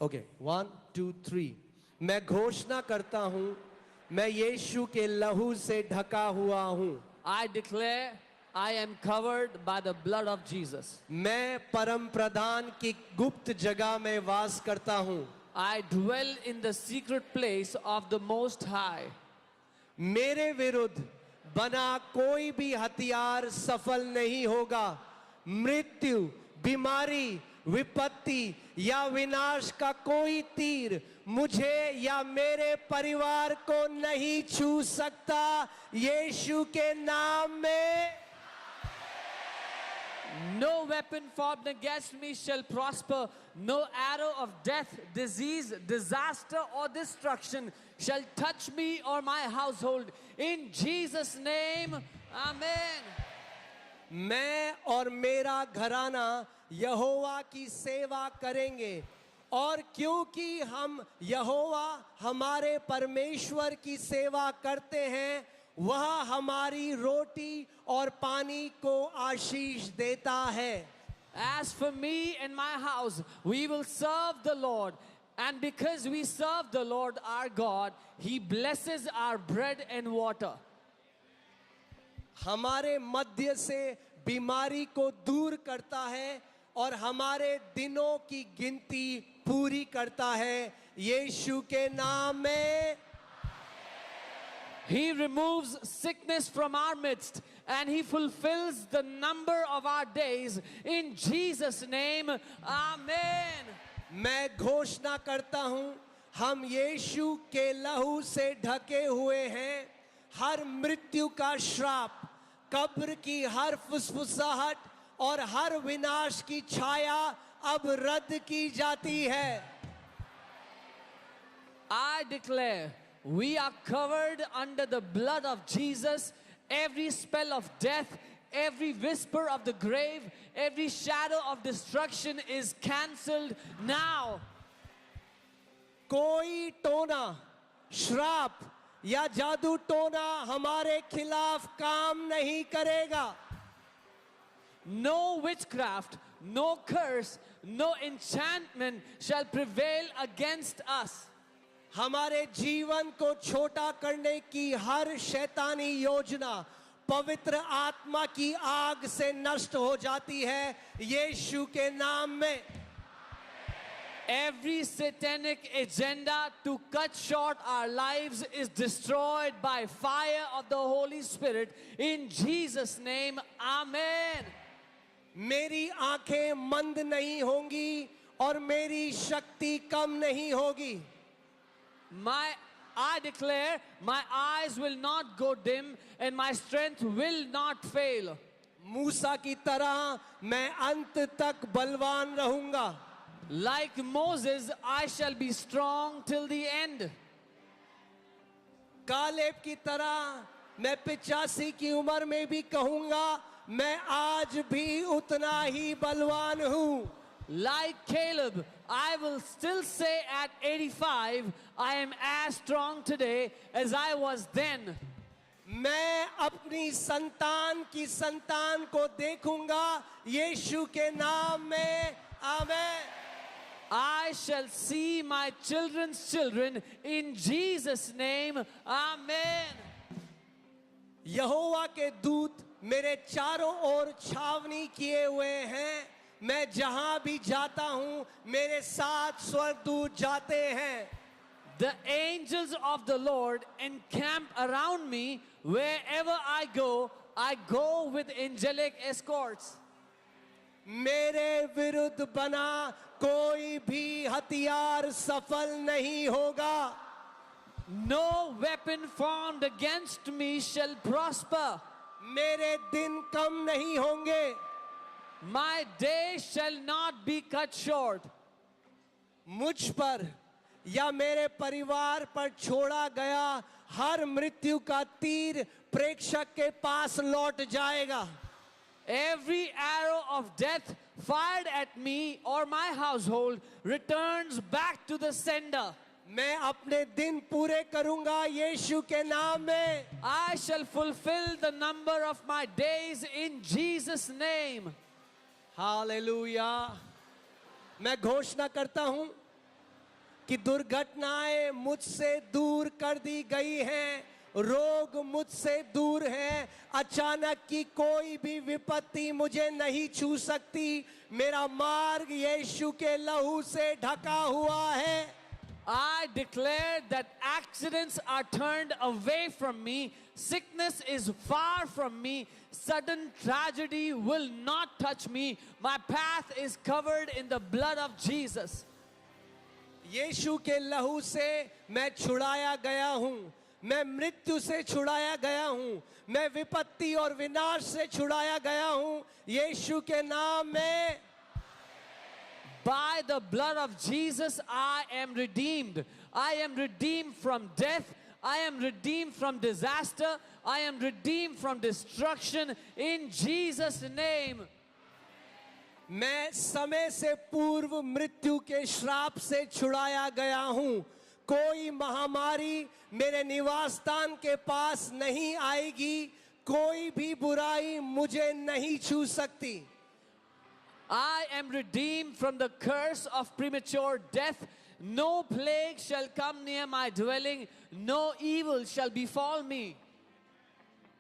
Okay 1 2 3 मैं घोषणा करता हूं मैं यीशु के लहू से ढका हुआ हूं. I declare I am covered by the blood of Jesus. मैं परम प्रधान की गुप्त जगह में वास करता हूं. I dwell in the secret place of the Most High. मेरे विरुद्ध बना कोई भी हथियार सफल नहीं होगा. मृत्यु, बीमारी, विपत्ति या विनाश का कोई तीर मुझे या मेरे परिवार को नहीं छू सकता. यीशु के नाम में. No weapon formed against me shall prosper. No arrow of death, disease, disaster, or destruction shall touch me or my household. In Jesus' name, Amen. मैं और मेरा घराना यहोवा की सेवा करेंगे और क्योंकि हम यहोवा हमारे परमेश्वर की सेवा करते हैं वह हमारी रोटी और पानी को आशीष देता है. As for me and my house, we will serve the Lord. And because we serve the Lord our God, He blesses our bread and water. हमारे मध्य से बीमारी को दूर करता है और हमारे दिनों की गिनती पूरी करता है. यीशु के नाम में. He removes sickness from our midst and He fulfills the number of our days. In Jesus' name, Amen. मैं घोषणा करता हूं हम यीशु के लहू से ढके हुए हैं. हर मृत्यु का श्राप, कब्र की हर फुसफुसाहट और हर विनाश की छाया अब रद्द की जाती है. I declare we are covered under the blood of Jesus. Every spell of death, every whisper of the grave, every shadow of destruction is cancelled now. कोई टोना, श्राप या जादू टोना हमारे खिलाफ काम नहीं करेगा. No witchcraft, no curse, no enchantment shall prevail against us. हमारे जीवन को छोटा करने की हर शैतानी योजना पवित्र आत्मा की आग से नष्ट हो जाती है. यीशु के नाम में. Every satanic agenda to cut short our lives is destroyed by fire of the Holy Spirit. In Jesus' name, Amen. मेरी आंखें मंद नहीं होंगी और मेरी शक्ति कम नहीं होगी. I declare my eyes will not go dim and my strength will not fail. मूसा की तरह मैं अंत तक बलवान रहूंगा. Like Moses, I shall be strong till the end. Caleb की तरह मैं 85 की उम्र में भी कहूंगा मैं आज भी उतना ही बलवान हूं. Like Caleb, I will still say at 85, I am as strong today as I was then. मैं अपनी संतान की संतान को देखूंगा यीशु के नाम में. आमीन. I shall see my children's children in Jesus' name. Amen. यहोवा के दूत मेरे चारों ओर छावनी किए हुए हैं. मैं जहां भी जाता हूं मेरे साथ स्वर्गदूत जाते हैं. The angels of the Lord encamp around me. Wherever I go with angelic escorts. मेरे विरुद्ध बना कोई भी हथियार सफल नहीं होगा. No weapon formed against me shall prosper. मेरे दिन कम नहीं होंगे. My day shall not be cut short. मुझ पर या मेरे परिवार पर छोड़ा गया हर मृत्यु का तीर प्रेक्षक के पास लौट जाएगा. Every arrow of death fired at me or my household returns back to the sender. मैं अपने दिन पूरे करूंगा यीशु के नाम में. I shall fulfill the number of my days in Jesus' name. Hallelujah. मैं घोषणा करता हूं कि दुर्घटनाएं मुझसे दूर कर दी गई हैं, रोग मुझसे दूर हैं, अचानक की कोई भी विपत्ति मुझे नहीं छू सकती, मेरा मार्ग यीशु के लहू से ढका हुआ है। I declare that accidents are turned away from me, sickness is far from me, sudden tragedy will not touch me, my path is covered in the blood of Jesus. यीशु के लहू से मैं छुड़ाया गया हूँ, मैं मृत्यु से छुड़ाया गया हूँ, मैं विपत्ति और विनाश से छुड़ाया गया हूँ यीशु के नाम में। By the blood of Jesus, I am redeemed. I am redeemed from death. I am redeemed from disaster. I am redeemed from destruction in Jesus' name. मैं समय से पूर्व मृत्यु के श्राप से छुड़ाया गया हूँ, कोई महामारी मेरे निवास स्थान के पास नहीं आएगी, कोई भी बुराई मुझे नहीं छू सकती। I am redeemed from the curse of premature death. No plague shall come near my dwelling. No evil shall befall me.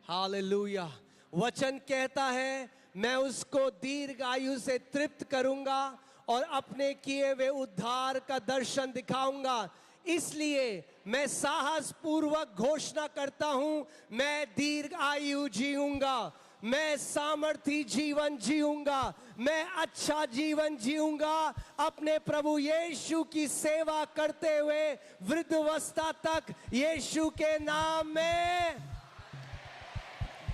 Hallelujah. वचन कहता है मैं उसको दीर्घ आयु से तृप्त करूंगा और अपने किए हुए उद्धार का दर्शन दिखाऊंगा। इसलिए मैं साहस पूर्वक घोषणा करता हूं, मैं दीर्घ आयु जीऊंगा, मैं सामर्थी जीवन जीऊंगा, मैं अच्छा जीवन जीऊंगा, अपने प्रभु यीशु की सेवा करते हुए वृद्धावस्था तक यीशु के नाम में।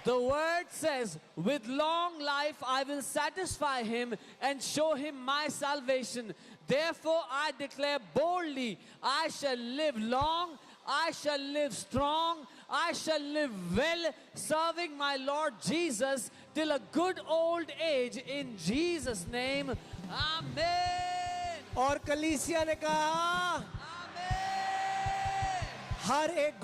The word says, with long life I will satisfy him and show him my salvation. Therefore I declare boldly, I shall live long, I shall live strong, I shall live well, serving my Lord Jesus till a good old age in Jesus' name. Amen. और कलीसिया ने कहा Amen. हर एक